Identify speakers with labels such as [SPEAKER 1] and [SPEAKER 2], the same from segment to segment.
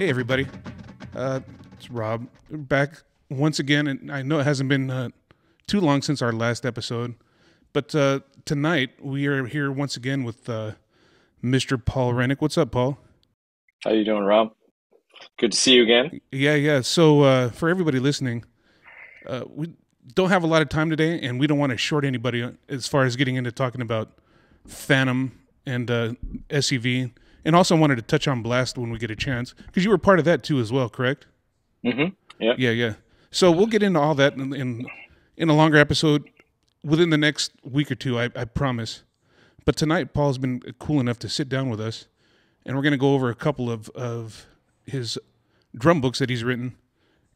[SPEAKER 1] Hey, everybody. It's Rob back once again. And I know it hasn't been too long since our last episode, but tonight we are here once again with Mr. Paul Rennick. What's up, Paul?
[SPEAKER 2] How you doing, Rob? Good to see you again.
[SPEAKER 1] Yeah. So for everybody listening, we don't have a lot of time today, and we don't want to short anybody as far as getting into talking about Phantom and SCV. And also wanted to touch on Blast when we get a chance, because you were part of that too as well, correct?
[SPEAKER 2] Mm-hmm. Yeah.
[SPEAKER 1] Yeah. So we'll get into all that in a longer episode within the next week or two, I promise. But tonight, Paul's been cool enough to sit down with us, and we're going to go over a couple of his drum books that he's written,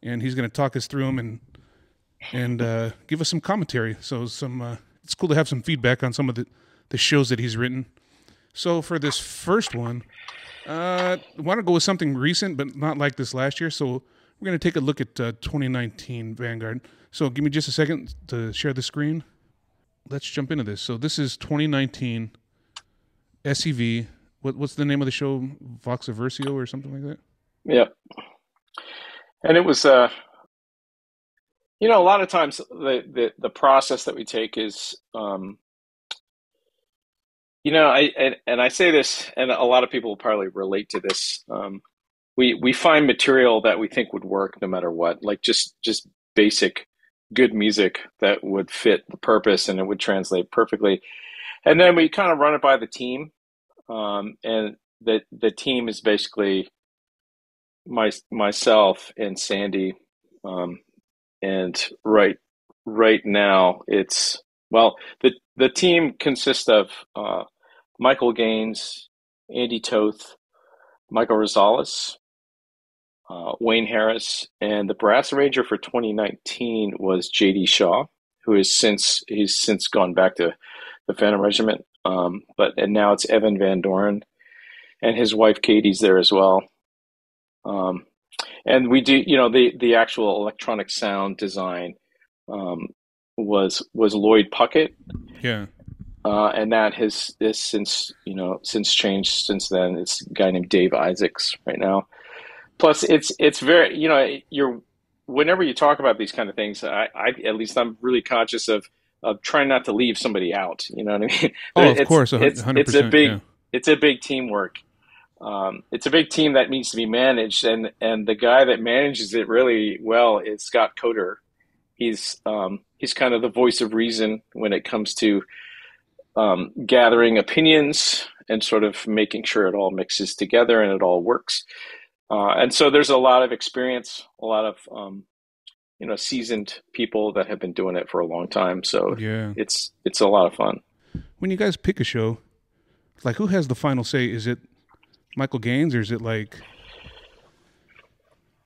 [SPEAKER 1] and he's going to talk us through them and give us some commentary. So it's cool to have some feedback on some of the shows that he's written. So for this first one, I want to go with something recent, but not like this last year. So we're going to take a look at 2019 Vanguard. So give me just a second to share the screen. Let's jump into this. So this is 2019 SCV. What's the name of the show? Voxiversio or something like that?
[SPEAKER 2] Yep. And it was, a lot of times the process that we take is, I say this, and a lot of people will probably relate to this. We find material that we think would work no matter what, like just basic good music that would fit the purpose and it would translate perfectly. And then we kind of run it by the team, and the team is basically myself and Sandy, and right now the team consists of Michael Gaines, Andy Toth, Michael Rosales, Wayne Harris, and the brass arranger for 2019 was J.D. Shaw, who he's since gone back to the Phantom Regiment. And now it's Evan Van Doren, and his wife Katie's there as well. And we do, the actual electronic sound design was Lloyd Puckett.
[SPEAKER 1] Yeah.
[SPEAKER 2] And that has since changed since then. It's a guy named Dave Isaacs right now. Plus, it's very, whenever you talk about these kind of things, I at least I'm really conscious of trying not to leave somebody out. You know what I mean?
[SPEAKER 1] Oh, of course, 100%.
[SPEAKER 2] It's a big teamwork. It's a big team that needs to be managed, and the guy that manages it really well is Scott Coder. He's kind of the voice of reason when it comes to gathering opinions and sort of making sure it all mixes together and it all works. And so there's a lot of experience, a lot of seasoned people that have been doing it for a long time. So
[SPEAKER 1] yeah,
[SPEAKER 2] it's a lot of fun.
[SPEAKER 1] When you guys pick a show, like, who has the final say? Is it Michael Gaines, or is it like?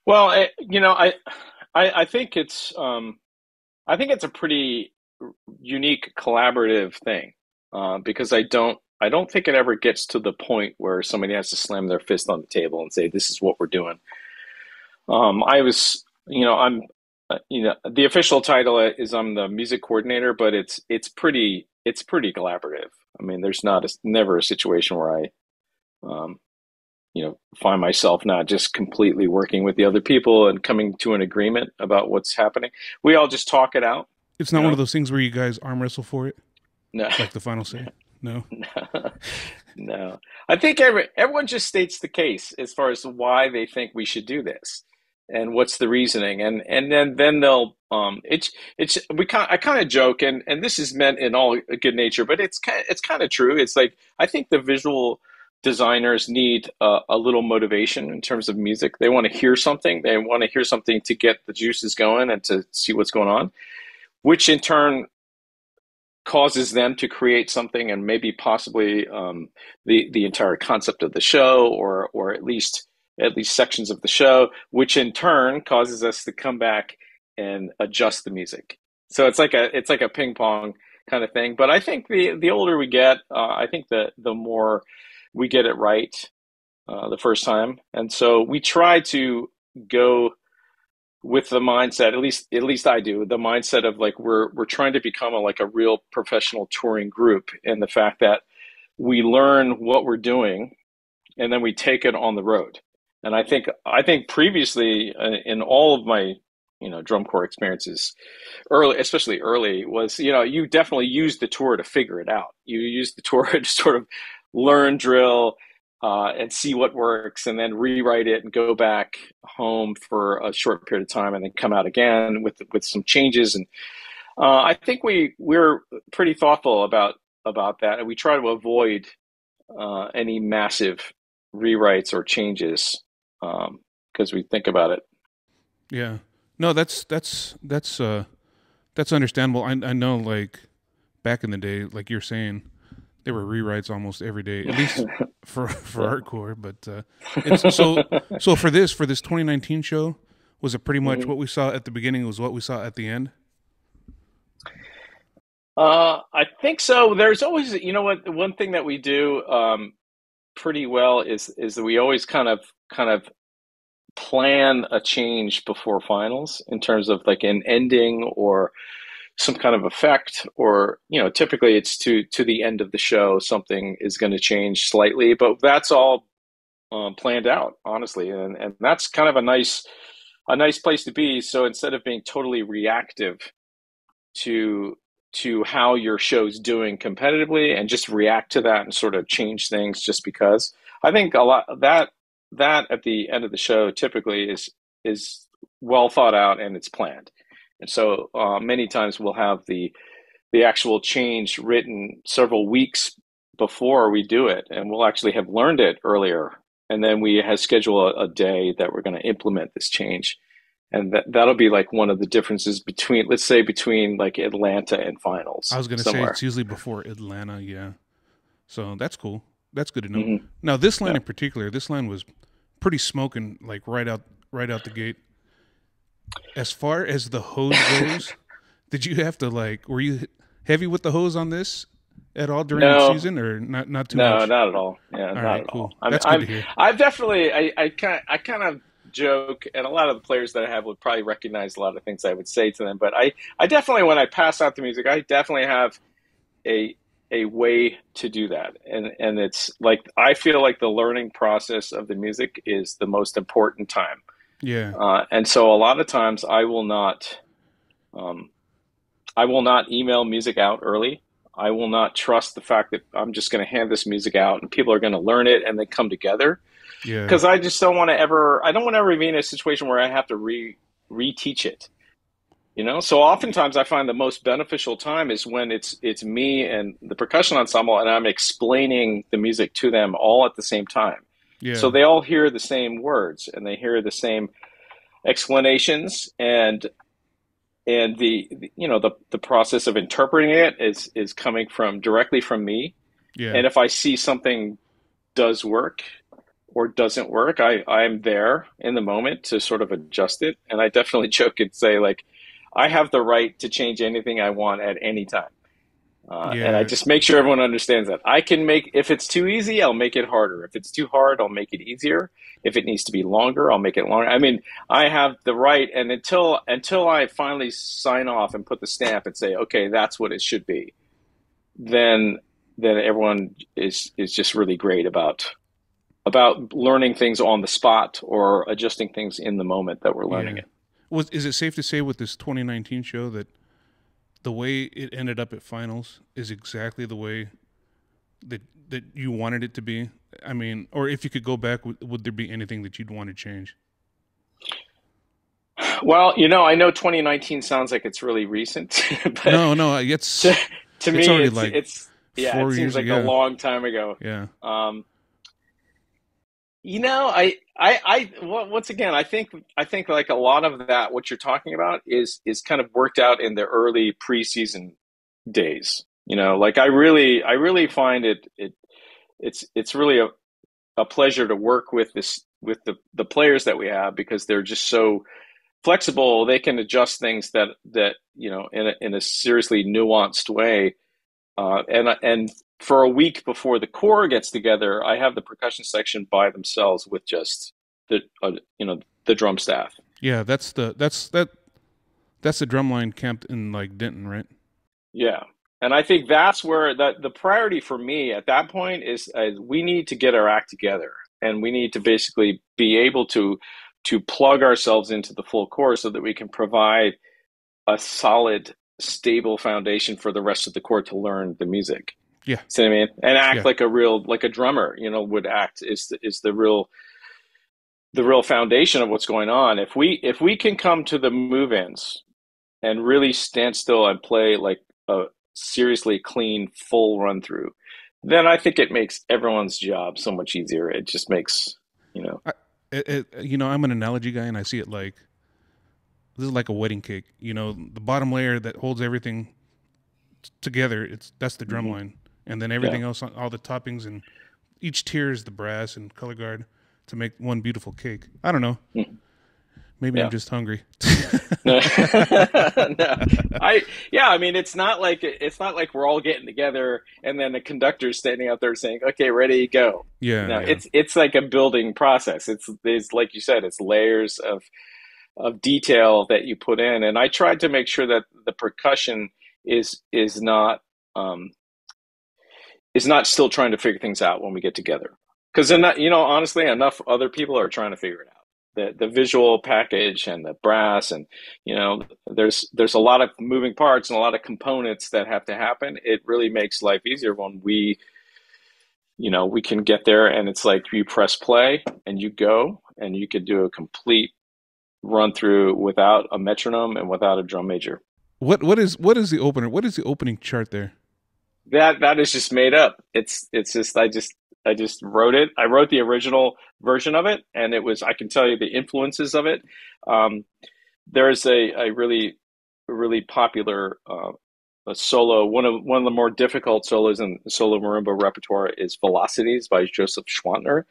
[SPEAKER 2] Well, I think it's a pretty unique collaborative thing. Because I don't think it ever gets to the point where somebody has to slam their fist on the table and say, "This is what we're doing." I'm the official title is I'm the music coordinator, but it's pretty collaborative. I mean, there's never a situation where I, find myself not just completely working with the other people and coming to an agreement about what's happening. We all just talk it out.
[SPEAKER 1] It's not one of those things where you guys arm wrestle for it.
[SPEAKER 2] No.
[SPEAKER 1] Like the final say? No.
[SPEAKER 2] No. I think everyone just states the case as far as why they think we should do this and what's the reasoning. And then they'll I kind of joke, and this is meant in all good nature, but it's kind of true. It's like, I think the visual designers need a little motivation in terms of music. They want to hear something. They want to hear something to get the juices going and to see what's going on, which in turn causes them to create something, and maybe possibly the entire concept of the show, or at least sections of the show, which in turn causes us to come back and adjust the music. So it's like a ping pong kind of thing. But I think the older we get, I think the more we get it right the first time, and so we try to go with the mindset, at least I do, the mindset of like we're trying to become a real professional touring group, and the fact that we learn what we're doing and then we take it on the road. And I think previously in all of my drum corps experiences, early, especially early, was you definitely use the tour to figure it out. You use the tour to sort of learn drill and see what works, and then rewrite it and go back home for a short period of time, and then come out again with some changes. And I think we're pretty thoughtful about that, and we try to avoid any massive rewrites or changes because we think about it.
[SPEAKER 1] Yeah. No, that's understandable. I know, like back in the day, like you're saying, there were rewrites almost every day, at least for hardcore. But it's so for this 2019 show, was it pretty much what we saw at the beginning was what we saw at the end?
[SPEAKER 2] I think so. There's always, what, one thing that we do pretty well is that we always kind of plan a change before finals in terms of like an ending or some kind of effect, or typically it's to the end of the show, something is going to change slightly, but that's all planned out, honestly, and that's kind of a nice place to be. So instead of being totally reactive to how your show's doing competitively and just react to that and sort of change things just because, I think a lot of that at the end of the show typically is well thought out and it's planned. And so many times we'll have the actual change written several weeks before we do it, and we'll actually have learned it earlier, and then we have scheduled a day that we're going to implement this change. And that'll be like one of the differences between like Atlanta and finals.
[SPEAKER 1] I was going to say it's usually before Atlanta, yeah. So that's cool. That's good to know. Mm-hmm. Now this line in particular, this line was pretty smoking, like right out the gate. As far as the hose goes, did you have to were you heavy with the hose on this at all during the season, or not too much?
[SPEAKER 2] No, not at all. Yeah, not at
[SPEAKER 1] cool.
[SPEAKER 2] all.
[SPEAKER 1] That's good to hear.
[SPEAKER 2] I've definitely, I kind of joke, and a lot of the players that I have would probably recognize a lot of things I would say to them, but I definitely, when I pass out the music, I definitely have a way to do that, and it's like I feel like the learning process of the music is the most important time.
[SPEAKER 1] Yeah.
[SPEAKER 2] And so a lot of times I will not email music out early. I will not trust the fact that I'm just going to hand this music out and people are going to learn it and then come together.
[SPEAKER 1] Yeah.
[SPEAKER 2] Because I just don't want to ever be in a situation where I have to reteach it. So oftentimes I find the most beneficial time is when it's me and the percussion ensemble, and I'm explaining the music to them all at the same time.
[SPEAKER 1] Yeah.
[SPEAKER 2] So they all hear the same words and they hear the same explanations, and the process of interpreting it is coming directly from me.
[SPEAKER 1] Yeah.
[SPEAKER 2] And if I see something does work or doesn't work, I'm there in the moment to sort of adjust it. And I definitely joke and say, like, I have the right to change anything I want at any time. And I just make sure everyone understands that. If it's too easy, I'll make it harder. If it's too hard, I'll make it easier. If it needs to be longer, I'll make it longer. I mean, I have the right, and until I finally sign off and put the stamp and say, okay, that's what it should be, then everyone is just really great about learning things on the spot or adjusting things in the moment that we're learning it.
[SPEAKER 1] Is it safe to say with this 2019 show that the way it ended up at finals is exactly the way that you wanted it to be? I mean, or if you could go back, would there be anything that you'd want to change?
[SPEAKER 2] Well, I know 2019 sounds like it's really recent. But
[SPEAKER 1] no, it's
[SPEAKER 2] to me,
[SPEAKER 1] already
[SPEAKER 2] it seems like a long time ago.
[SPEAKER 1] Yeah.
[SPEAKER 2] Once again, I think like a lot of that, what you're talking about is kind of worked out in the early preseason days. Like I really find it's really a pleasure to work with the players that we have, because they're just so flexible. They can adjust things that in a seriously nuanced way, and for a week before the core gets together, I have the percussion section by themselves with just the drum staff.
[SPEAKER 1] Yeah, that's the drumline camped in like Denton, right?
[SPEAKER 2] Yeah, and I think that's where the priority for me at that point is we need to get our act together. and we need to basically be able to plug ourselves into the full course so that we can provide a solid, stable foundation for the rest of the corps to learn the music.
[SPEAKER 1] Yeah.
[SPEAKER 2] See what I mean? And act
[SPEAKER 1] Yeah.
[SPEAKER 2] like a drummer, would act is the real foundation of what's going on. If we can come to the move-ins and really stand still and play like a seriously clean, full run through, then I think it makes everyone's job so much easier. It just makes,
[SPEAKER 1] I'm an analogy guy, and I see it like this is like a wedding cake. The bottom layer that holds everything together, that's the drum line, and then everything else, all the toppings, and each tier is the brass and color guard to make one beautiful cake. I don't know. Maybe I'm just hungry.
[SPEAKER 2] No. I mean, it's not like we're all getting together and then the conductor's standing out there saying, "Okay, ready, go."
[SPEAKER 1] Yeah.
[SPEAKER 2] No, it's like a building process. It's like you said, it's layers of detail that you put in, and I tried to make sure that the percussion is not still trying to figure things out when we get together, because honestly, enough other people are trying to figure it out. The visual package and the brass, and there's a lot of moving parts and a lot of components that have to happen. It really makes life easier when we can get there, and it's like you press play and you go, and you could do a complete run through without a metronome and without a drum major.
[SPEAKER 1] What is the opener? What is the opening chart there?
[SPEAKER 2] That is just made up. It's just I just wrote it. I wrote the original version of it, and I can tell you the influences of it. There's a really, really popular a solo. One of the more difficult solos in the solo marimba repertoire is Velocities by Joseph Schwantner.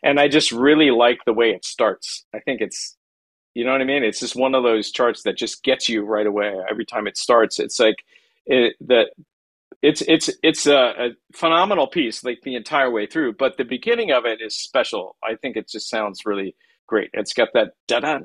[SPEAKER 2] And I just really like the way it starts. I think it's, you know what I mean? It's just one of those charts that just gets you right away. Every time it starts, it's like it's a phenomenal piece, like the entire way through, but the beginning of it is special. I think it just sounds really great. It's got that da-da,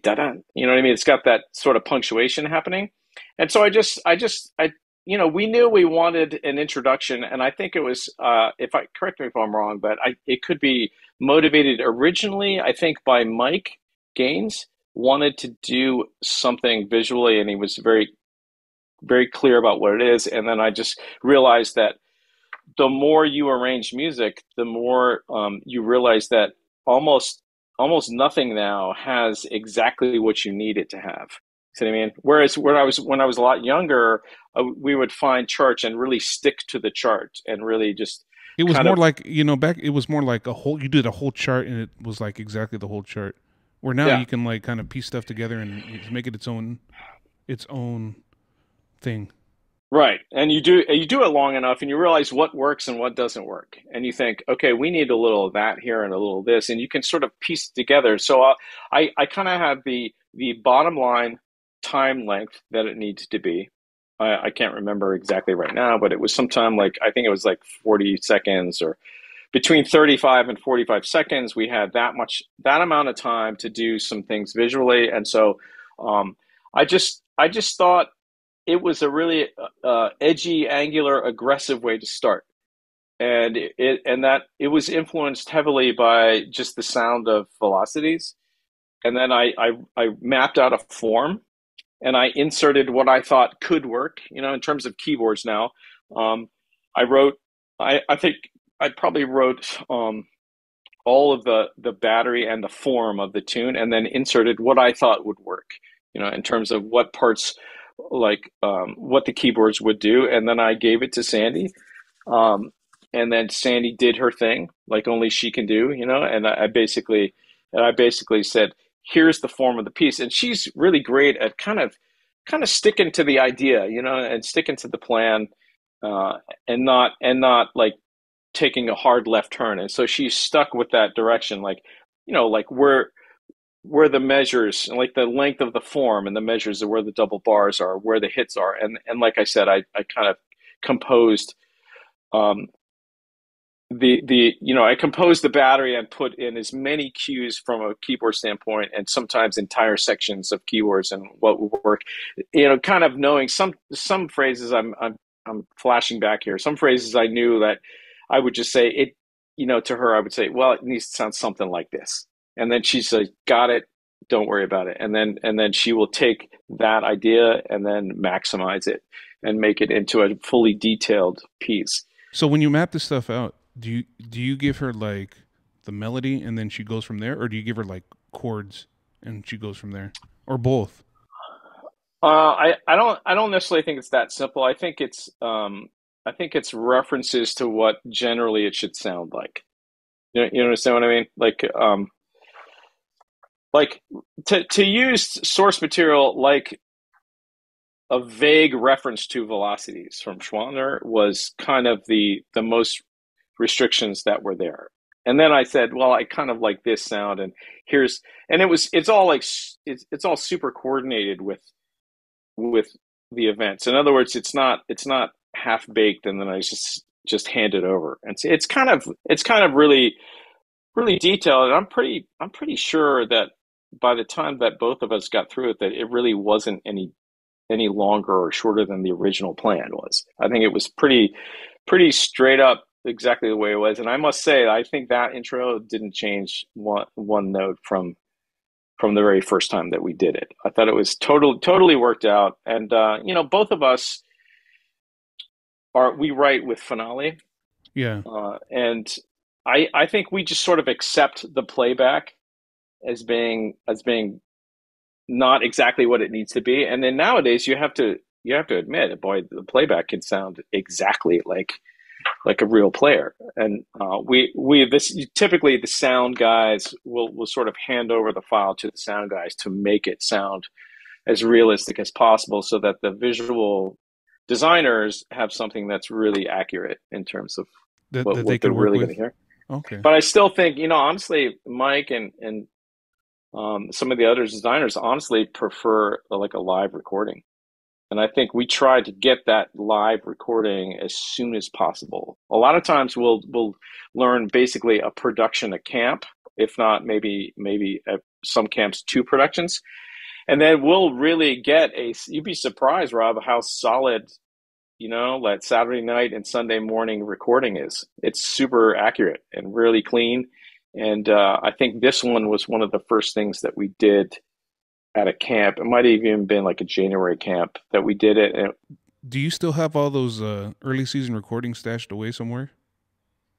[SPEAKER 2] da-da, you know what I mean? It's got that sort of punctuation happening. And so we knew we wanted an introduction, and I think it was, correct me if I'm wrong, but it could be motivated originally, I think, by Mike Gaines, wanted to do something visually, and he was very, very clear about what it is. And then I just realized that the more you arrange music, the more you realize that almost nothing now has exactly what you need it to have. See what I mean? Whereas when I was a lot younger, we would find charts and really stick to the chart and really just.
[SPEAKER 1] It was more like it was more like you did a whole chart, and it was like exactly the whole chart. Where now you can like kind of piece stuff together and make it its own thing.
[SPEAKER 2] Right. And you do it long enough, and you realize what works and what doesn't work. And you think, okay, we need a little of that here and a little of this, and you can sort of piece it together. So I kind of have the bottom line time length that it needs to be. I can't remember exactly right now, but it was sometime I think it was like 40 seconds, or between 35 and 45 seconds. We had that amount of time to do some things visually. And so I just thought it was a really edgy, angular, aggressive way to start. And it was influenced heavily by just the sound of Velocities. And then I mapped out a form, and I inserted what I thought could work, in terms of keyboards now. I think I probably wrote all of the battery and the form of the tune, and then inserted what I thought would work, in terms of what parts, what the keyboards would do. And then I gave it to Sandy. And then Sandy did her thing, like only she can do, and I basically said, here's the form of the piece. And she's really great at kind of sticking to the idea, and sticking to the plan, and not like taking a hard left turn. And so she's stuck with that direction, like where the measures, like the length of the form and the measures of where the double bars are, where the hits are. And like I said, I kind of composed I composed the battery and put in as many cues from a keyboard standpoint, and sometimes entire sections of keywords and what would work, kind of knowing some phrases. I'm flashing back here. Some phrases I knew that I would just say to her, I would say, well, it needs to sound something like this. And then she's like, got it. Don't worry about it. And then she will take that idea and then maximize it and make it into a fully detailed piece.
[SPEAKER 1] So when you map this stuff out, do you give her like the melody and then she goes from there, or do you give her like chords and she goes from there, or both?
[SPEAKER 2] I don't necessarily think it's that simple. I think it's references to what generally it should sound like. You understand what I mean? Like to use source material like a vague reference to velocities from Schwanner was kind of the most restrictions that were there. And then I said, well, I kind of like this sound, and it's all super coordinated with the events. In other words, it's not half baked and then I just hand it over. And so it's kind of really really detailed, and I'm pretty sure that by the time that both of us got through it, that it really wasn't any longer or shorter than the original plan was. I think it was pretty straight up exactly the way it was. And I must say, I think that intro didn't change one note from the very first time that we did it. I thought it was totally worked out. And both of us we write with finale.
[SPEAKER 1] Yeah.
[SPEAKER 2] And I think we just sort of accept the playback as being not exactly what it needs to be. And then nowadays you have to admit, boy, the playback can sound exactly like a real player. And typically the sound guys will sort of hand over the file to the sound guys to make it sound as realistic as possible, so that the visual designers have something that's really accurate in terms of what they're really going to hear.
[SPEAKER 1] Okay.
[SPEAKER 2] But I still think, honestly, Mike and some of the other designers honestly prefer like a live recording. And I think we try to get that live recording as soon as possible. A lot of times we'll learn basically a production a camp, if not maybe at some camps 2 productions. And then we'll really get you'd be surprised, Rob, how solid, that Saturday night and Sunday morning recording is. It's super accurate and really clean. And I think this one was one of the first things that we did at a camp. It might have even been like a January camp that we did it.
[SPEAKER 1] Do you still have all those early season recordings stashed away somewhere?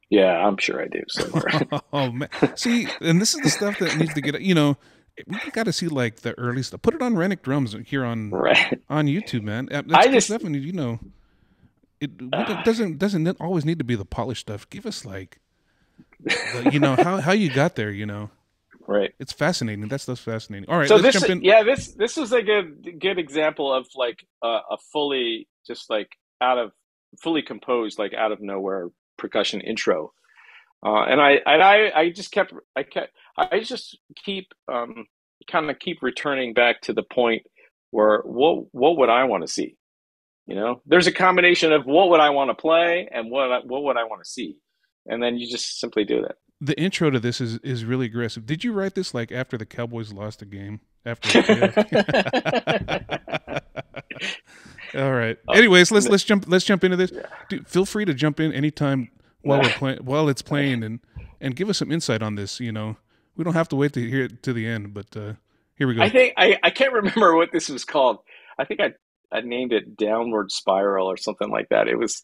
[SPEAKER 2] Yeah, I'm sure I do somewhere.
[SPEAKER 1] Oh man, see, and this is the stuff that needs to get. We got to see like the early stuff. Put it on Rennick drums here on YouTube, man. That's definitely it doesn't always need to be the polished stuff. Give us like, how you got there.
[SPEAKER 2] Right.
[SPEAKER 1] It's fascinating. That stuff's fascinating. All right,
[SPEAKER 2] so
[SPEAKER 1] let's jump in.
[SPEAKER 2] Yeah, this was a good example of like a fully fully composed, like out of nowhere percussion intro. And I just keep keep returning back to the point where what would I want to see? There's a combination of what would I want to play and what would I want to see, and then you just simply do that.
[SPEAKER 1] The intro to this is really aggressive. Did you write this like after the Cowboys lost a game? All right. Anyways, let's jump into this. Dude, feel free to jump in anytime while it's playing and give us some insight on this. We don't have to wait to hear it to the end, but here we go.
[SPEAKER 2] I think I can't remember what this was called. I think I named it Downward Spiral or something like that. It was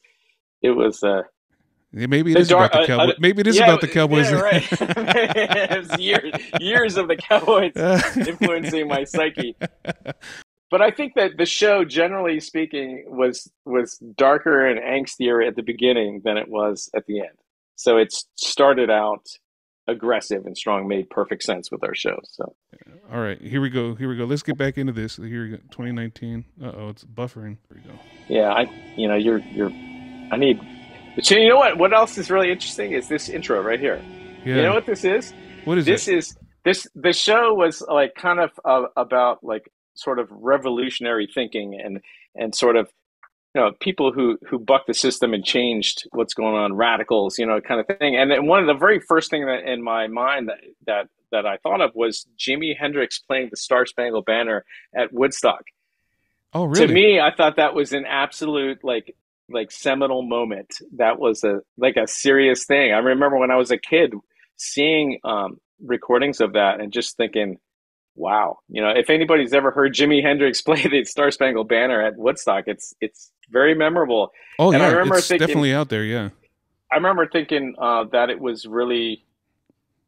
[SPEAKER 1] maybe it is about the Cowboys. Maybe it is about the Cowboys.
[SPEAKER 2] Yeah, right. It was years of the Cowboys influencing my psyche. But I think that the show, generally speaking, was darker and angstier at the beginning than it was at the end. So it started out aggressive and strong, made perfect sense with our show. So,
[SPEAKER 1] all right, here we go. Let's get back into this. Here we go. 2019. It's buffering. Here we go.
[SPEAKER 2] Yeah, I need. But you know what? What else is really interesting is this intro right here. Yeah. You know what this is?
[SPEAKER 1] What is
[SPEAKER 2] this? The show was like kind of about like sort of revolutionary thinking and sort of people who bucked the system and changed what's going on, radicals, kind of thing. And then one of the very first thing that in my mind that I thought of was Jimi Hendrix playing the Star Spangled Banner at Woodstock.
[SPEAKER 1] Oh, really?
[SPEAKER 2] To me, I thought that was an absolute like like seminal moment that was a serious thing. I remember when I was a kid seeing recordings of that and just thinking, wow, if anybody's ever heard Jimi Hendrix play the Star Spangled Banner at Woodstock, it's very memorable.
[SPEAKER 1] Oh
[SPEAKER 2] And I
[SPEAKER 1] yeah,
[SPEAKER 2] remember
[SPEAKER 1] it's
[SPEAKER 2] thinking,
[SPEAKER 1] definitely out there. Yeah.
[SPEAKER 2] I remember thinking that it was really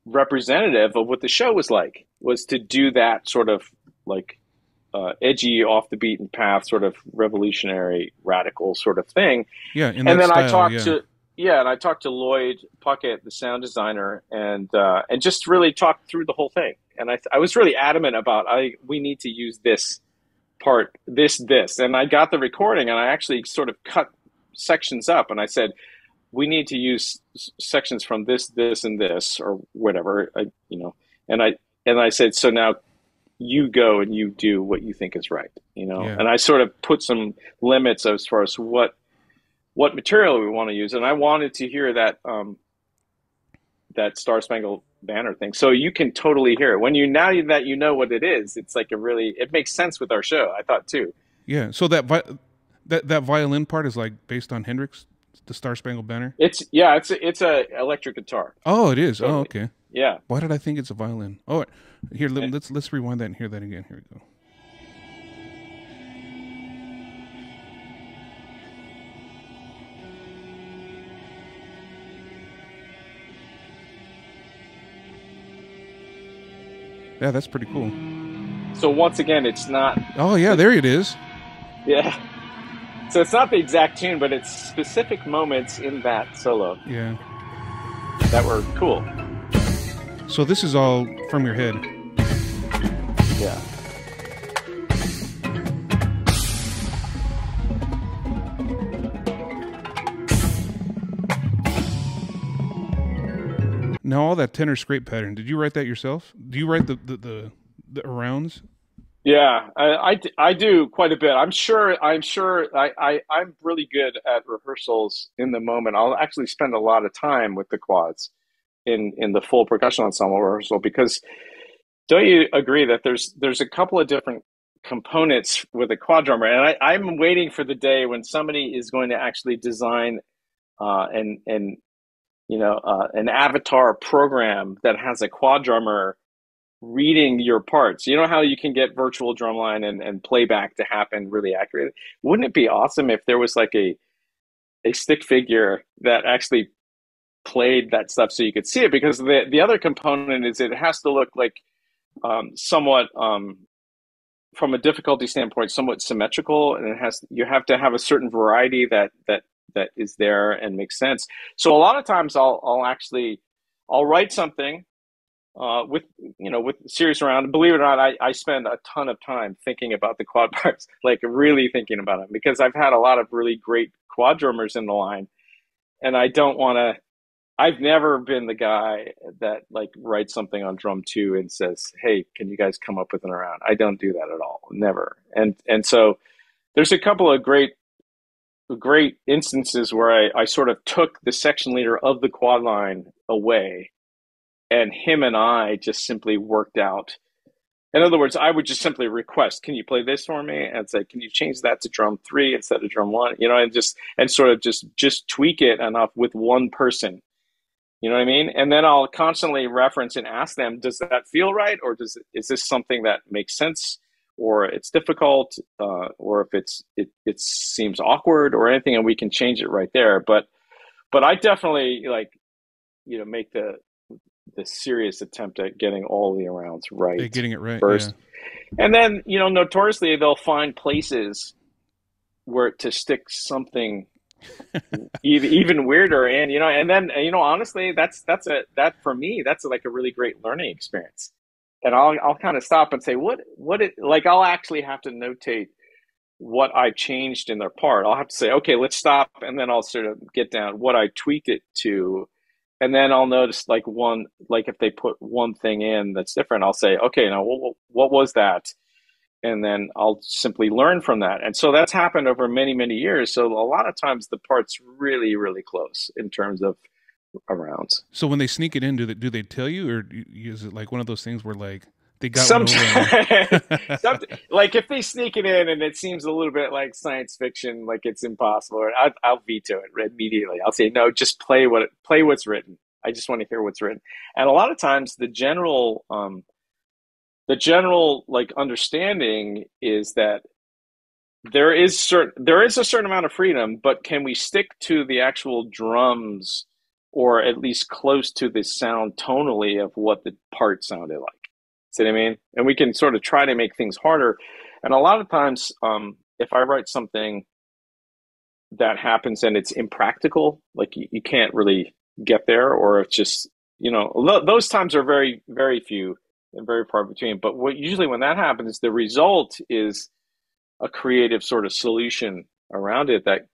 [SPEAKER 2] representative of what the show was like, was to do that sort of like edgy, off the beaten path, sort of revolutionary, radical sort of thing.
[SPEAKER 1] Yeah, in
[SPEAKER 2] And
[SPEAKER 1] that
[SPEAKER 2] then
[SPEAKER 1] style,
[SPEAKER 2] I talked
[SPEAKER 1] yeah.
[SPEAKER 2] to Lloyd Puckett, the sound designer, and just really talked through the whole thing. And I was really adamant about we need to use this part, this, and I got the recording, and I actually sort of cut sections up, and I said, we need to use sections from this, and this, or whatever, and I said, so now you go and you do what you think is right,
[SPEAKER 1] Yeah.
[SPEAKER 2] and I sort of put some limits as far as what material we want to use, and I wanted to hear that that Star Spangled Banner thing, so you can totally hear it now that you know what it is. It's like it makes sense with our show, I thought too.
[SPEAKER 1] Yeah. So that violin part is like based on Hendrix, the Star Spangled Banner.
[SPEAKER 2] It's a electric guitar.
[SPEAKER 1] Oh, it is.
[SPEAKER 2] Totally.
[SPEAKER 1] Oh, okay.
[SPEAKER 2] Yeah.
[SPEAKER 1] Why did I think it's a violin? Oh, here, let's rewind that and hear that again. Here we go. Yeah, that's pretty cool.
[SPEAKER 2] So once again, it's not.
[SPEAKER 1] Oh yeah, there it is.
[SPEAKER 2] Yeah. So it's not the exact tune, but it's specific moments in that solo.
[SPEAKER 1] Yeah.
[SPEAKER 2] That were cool.
[SPEAKER 1] So this is all from your head.
[SPEAKER 2] Yeah.
[SPEAKER 1] Now all that tenor scrape pattern, did you write that yourself? Do you write the arounds?
[SPEAKER 2] Yeah, I do quite a bit. I'm really good at rehearsals in the moment. I'll actually spend a lot of time with the quads in the full percussion ensemble rehearsal, because don't you agree that there's a couple of different components with a quad drummer, and I'm waiting for the day when somebody is going to actually design an avatar program that has a quad drummer reading your parts. You know how you can get virtual drumline and playback to happen really accurately? Wouldn't it be awesome if there was like a stick figure that actually played that stuff so you could see it? Because the other component is it has to look like somewhat from a difficulty standpoint somewhat symmetrical, and you have to have a certain variety that is there and makes sense. So a lot of times I'll write something with serious around. Believe it or not, I spend a ton of time thinking about the quad parts, like really thinking about them, because I've had a lot of really great quad drummers in the line, and I've never been the guy that like writes something on drum 2 and says, hey, can you guys come up with an around? I don't do that at all. Never. And so there's a couple of great instances where I sort of took the section leader of the quad line away, and him and I just simply worked out. In other words, I would just simply request, can you play this for me? And say, can you change that to drum 3 instead of drum 1? And sort of just tweak it enough with one person. You know what I mean? And then I'll constantly reference and ask them, does that feel right? Or is this something that makes sense? Or it's difficult? Or if it seems awkward or anything, and we can change it right there. But I definitely make the serious attempt at getting all the arounds right.
[SPEAKER 1] Yeah, getting it right
[SPEAKER 2] first. Yeah. And then, notoriously they'll find places where to stick something even weirder. And then, honestly, that for me, that's like a really great learning experience. And I'll kind of stop and say, I'll actually have to notate what I changed in their part. I'll have to say, okay, let's stop. And then I'll sort of get down what I tweaked it to. And then I'll notice if they put one thing in that's different, I'll say, okay, now what was that? And then I'll simply learn from that. And so that's happened over many, many years. So a lot of times the part's really, really close in terms of arounds.
[SPEAKER 1] So when they sneak it in, do they tell you, or is it like one of those things where like they got one over on you.
[SPEAKER 2] Like if they sneak it in and it seems a little bit like science fiction, like it's impossible, I'll veto it immediately. I'll say no, just play what's written. I just want to hear what's written. And a lot of times the general like understanding is that there is a certain amount of freedom, but can we stick to the actual drums, or at least close to the sound tonally of what the part sounded like? See what I mean? And we can sort of try to make things harder. And a lot of times, if I write something that happens and it's impractical, like you can't really get there, or it's just, those times are very, very few and very far between. But usually when that happens, the result is a creative sort of solution around it that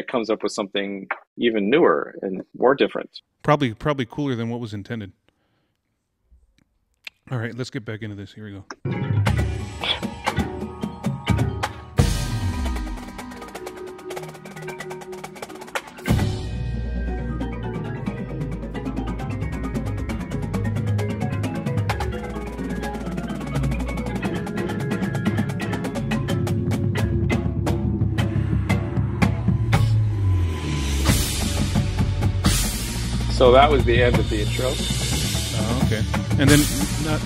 [SPEAKER 2] comes up with something even newer and more different.
[SPEAKER 1] Probably cooler than what was intended. All right, let's get back into this. Here we go.
[SPEAKER 2] So that was the end of the intro.
[SPEAKER 1] Oh, okay. And then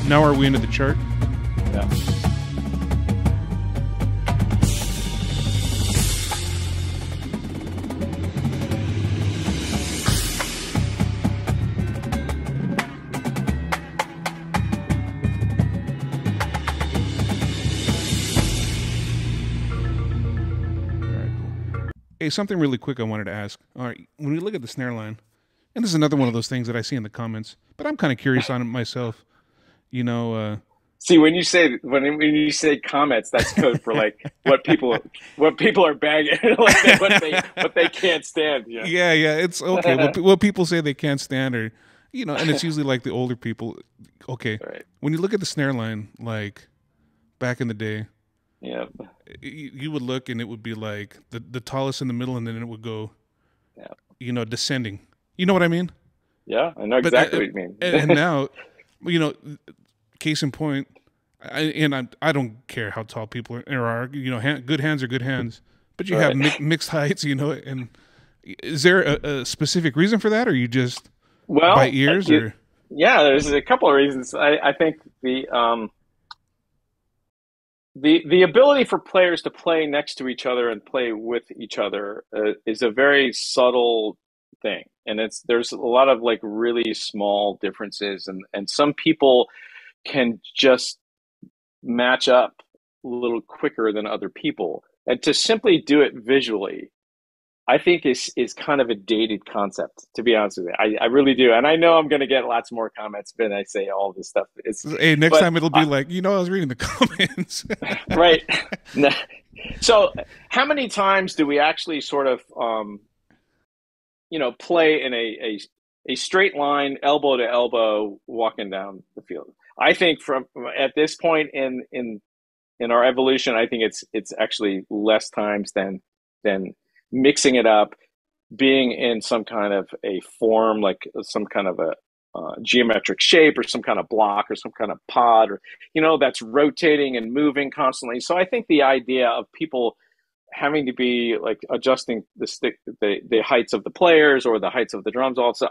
[SPEAKER 1] now are we into the chart?
[SPEAKER 2] Yeah.
[SPEAKER 1] All right, cool. Hey, something really quick I wanted to ask. All right, when we look at the snare line, and this is another one of those things that I see in the comments, but I'm kind of curious on it myself.
[SPEAKER 2] See, when you say comments, that's code for like what people are bagging, like what they can't stand.
[SPEAKER 1] Yeah, yeah, it's okay. What people say they can't stand, or and it's usually like the older people. Okay,
[SPEAKER 2] right.
[SPEAKER 1] When you look at the snare line, like back in the day,
[SPEAKER 2] yeah,
[SPEAKER 1] you would look and it would be like the tallest in the middle, and then it would go, descending. You know what I mean?
[SPEAKER 2] Yeah, I know exactly what you mean.
[SPEAKER 1] And now, case in point, I don't care how tall people are. Good hands are good hands, but you have mixed heights. And is there a specific reason for that, or you just by ears?
[SPEAKER 2] Yeah, there's a couple of reasons. I think the ability for players to play next to each other and play with each other is a very subtle thing, and there's a lot of like really small differences, and some people can just match up a little quicker than other people, and to simply do it visually, I think is kind of a dated concept, to be honest with you. I really do, and I know I'm going to get lots more comments when I say all this stuff.
[SPEAKER 1] Next time it'll be like, I was reading the comments.
[SPEAKER 2] Right. So how many times do we actually sort of play in a straight line, elbow to elbow, walking down the field? I think from at this point in our evolution, I think it's actually less times than mixing it up, being in some kind of a form, like some kind of a geometric shape, or some kind of block, or some kind of pod, or that's rotating and moving constantly. So I think the idea of people having to be like adjusting the heights of the players or the heights of the drums also,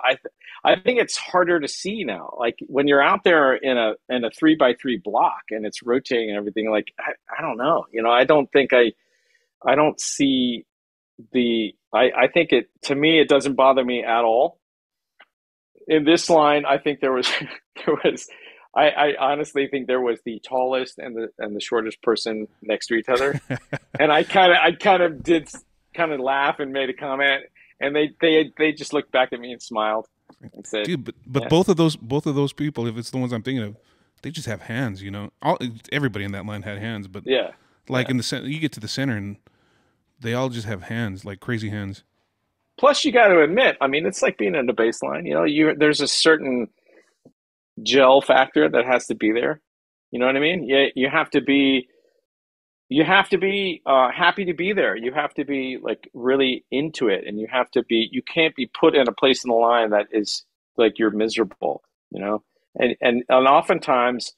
[SPEAKER 2] I think it's harder to see now. Like when you're out there in a 3x3 block and it's rotating and everything, like I don't know, I don't think I don't see I think to me it doesn't bother me at all. In this line, I think there was I honestly think there was the tallest and the shortest person next to each other, and I kind of did laugh and made a comment, and they just looked back at me and smiled and said,
[SPEAKER 1] "Dude, but yeah. both of those people, if it's the ones I'm thinking of, they just have hands, Everybody in that line had hands, but in the center, you get to the center and they all just have hands, like crazy hands.
[SPEAKER 2] Plus, you got to admit, I mean, it's like being in the bass line. There's a certain gel factor that has to be there. You know what I mean? You have to be happy to be there. You have to be like really into it, and you can't be put in a place in the line that is like you're miserable, and oftentimes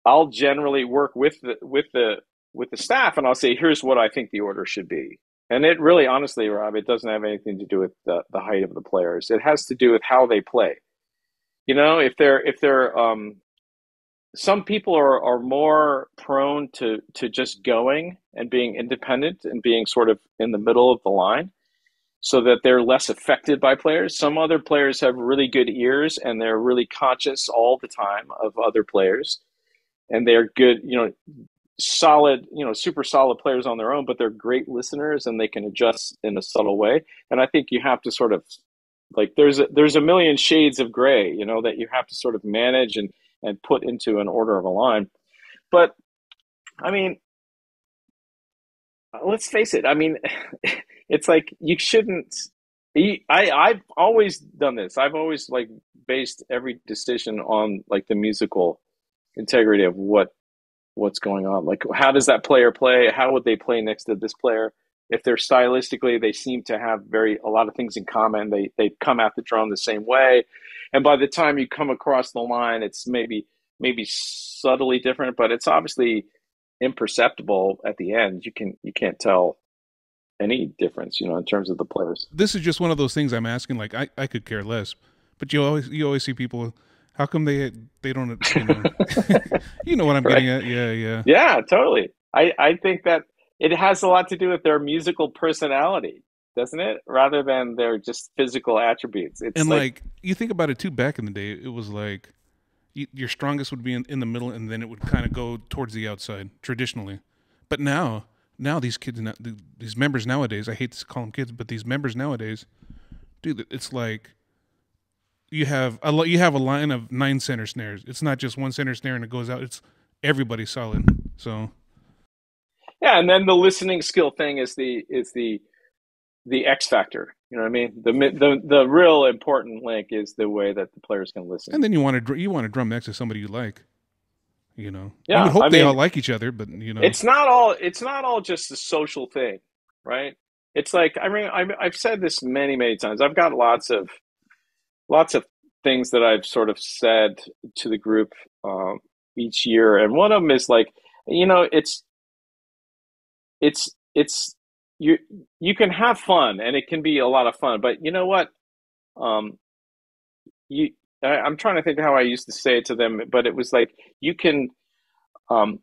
[SPEAKER 2] I'll generally work with the staff, and I'll say, here's what I think the order should be. And it really, honestly, Rob, it doesn't have anything to do with the height of the players. It has to do with how they play. You know, if they're some people are more prone to just going and being independent and being sort of in the middle of the line, so that they're less affected by players. Some other players have really good ears, and they're really conscious all the time of other players, and they're good, solid, super solid players on their own, but they're great listeners, and they can adjust in a subtle way. And I think you have to sort of, like, there's a million shades of gray, that you have to sort of manage and put into an order of a line. But I mean, let's face it. I mean, it's like you shouldn't. I've always done this. I've always like based every decision on like the musical integrity of what's going on. Like, how does that player play? How would they play next to this player? If they're stylistically, they seem to have a lot of things in common. They come at the drum the same way, and by the time you come across the line, it's maybe subtly different, but it's obviously imperceptible at the end. You can't tell any difference, in terms of the players.
[SPEAKER 1] This is just one of those things I'm asking. Like, I could care less, but you always see people. How come they don't? You know what I'm getting at?
[SPEAKER 2] Yeah, totally. I think that it has a lot to do with their musical personality, doesn't it? Rather than their just physical attributes. It's
[SPEAKER 1] and like you think about it too. Back in the day, it was like your strongest would be in the middle, and then it would kind of go towards the outside traditionally. But now these kids, these members nowadays, I hate to call them kids, but these members nowadays, dude, it's like you have a line of 9 center snares. It's not just one center snare and it goes out. It's everybody solid. So
[SPEAKER 2] yeah, and then the listening skill thing is the X factor. You know what I mean? The real important link is the way that the players can listen.
[SPEAKER 1] And then you want to drum next to somebody you like. Yeah, you would hope they all like each other, but
[SPEAKER 2] it's not all just a social thing, right? It's like, I mean, I've said this many times. I've got lots of things that I've sort of said to the group each year, and one of them is like, it's you can have fun, and it can be a lot of fun, but you know what? I'm trying to think how I used to say it to them, but it was like you can have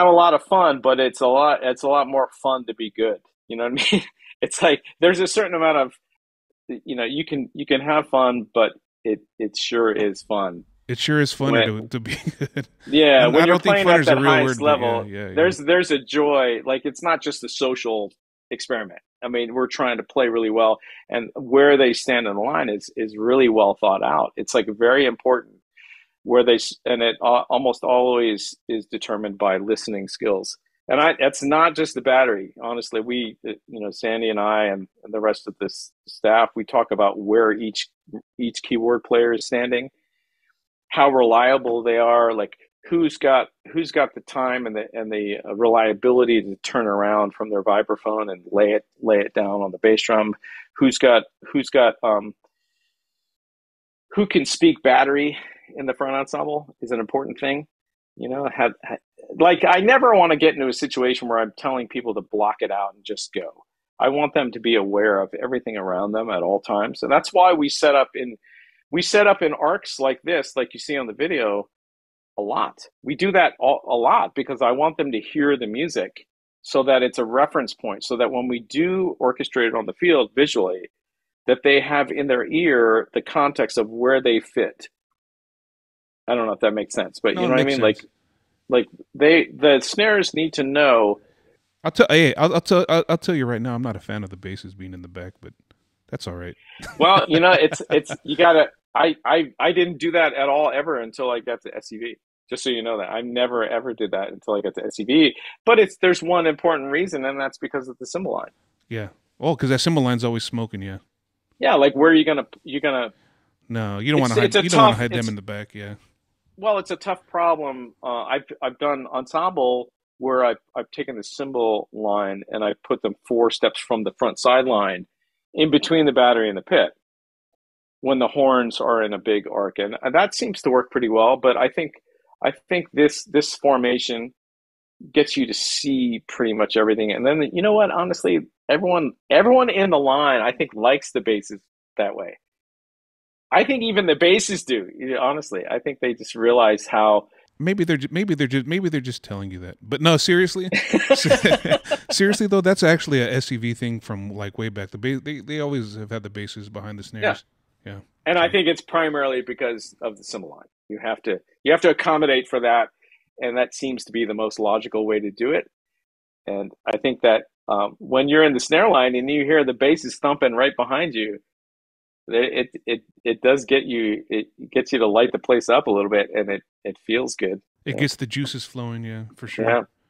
[SPEAKER 2] a lot of fun, but it's a lot more fun to be good. You know what I mean? It's like there's a certain amount of you can have fun, but it sure is fun.
[SPEAKER 1] It sure is fun to be good.
[SPEAKER 2] Yeah, when you're playing at that highest level, there's a joy. Like, it's not just a social experiment. I mean, we're trying to play really well, and where they stand in the line is really well thought out. It's like very important and it almost always is determined by listening skills. And it's not just the battery. Honestly, we, Sandy and I and the rest of this staff, we talk about where each keyboard player is standing, how reliable they are, like who's got the time and the reliability to turn around from their vibraphone and lay it down on the bass drum, who can speak battery in the front ensemble is an important thing. Like, I never want to get into a situation where I'm telling people to block it out and just go. I want them to be aware of everything around them at all times. And that's why we set up in arcs like this, like you see on the video, a lot. We do that a lot because I want them to hear the music so that it's a reference point, so that when we do orchestrate it on the field visually, that they have in their ear the context of where they fit. I don't know if that makes sense, but you know what I mean? Sense. Like the snares need to know.
[SPEAKER 1] I'll tell you right now, I'm not a fan of the basses being in the back, but that's all right.
[SPEAKER 2] Well, it's you gotta. I didn't do that at all ever until I got to SCV. Just so you know that I never ever did that until I got to SCV. But there's one important reason, and that's because of the cymbal line.
[SPEAKER 1] Yeah. Oh, because that cymbal line's always smoking. Yeah.
[SPEAKER 2] Yeah, like where are you gonna?
[SPEAKER 1] No, you don't want to hide. You don't want to hide them in the back. Yeah.
[SPEAKER 2] Well, it's a tough problem. I've done ensemble where I've taken the cymbal line and I put them 4 steps from the front sideline, in between the battery and the pit, when the horns are in a big arc, and that seems to work pretty well. But I think I think this formation gets you to see pretty much everything. And then you know what? Honestly, everyone in the line, I think, likes the bases that way. I think even the bases do. Honestly, I think they just realize how.
[SPEAKER 1] Maybe they're just telling you that. But no, seriously, seriously though, that's actually a SCV thing from like way back. They always have had the bases behind the snares. Yeah.
[SPEAKER 2] And I think it's primarily because of the cymbal line. You have to accommodate for that, and that seems to be the most logical way to do it. And I think that when you're in the snare line and you hear the basses thumping right behind you, it does get you. It gets you to light the place up a little bit, and it feels good.
[SPEAKER 1] It gets the juices flowing, yeah, for sure.
[SPEAKER 2] Yeah.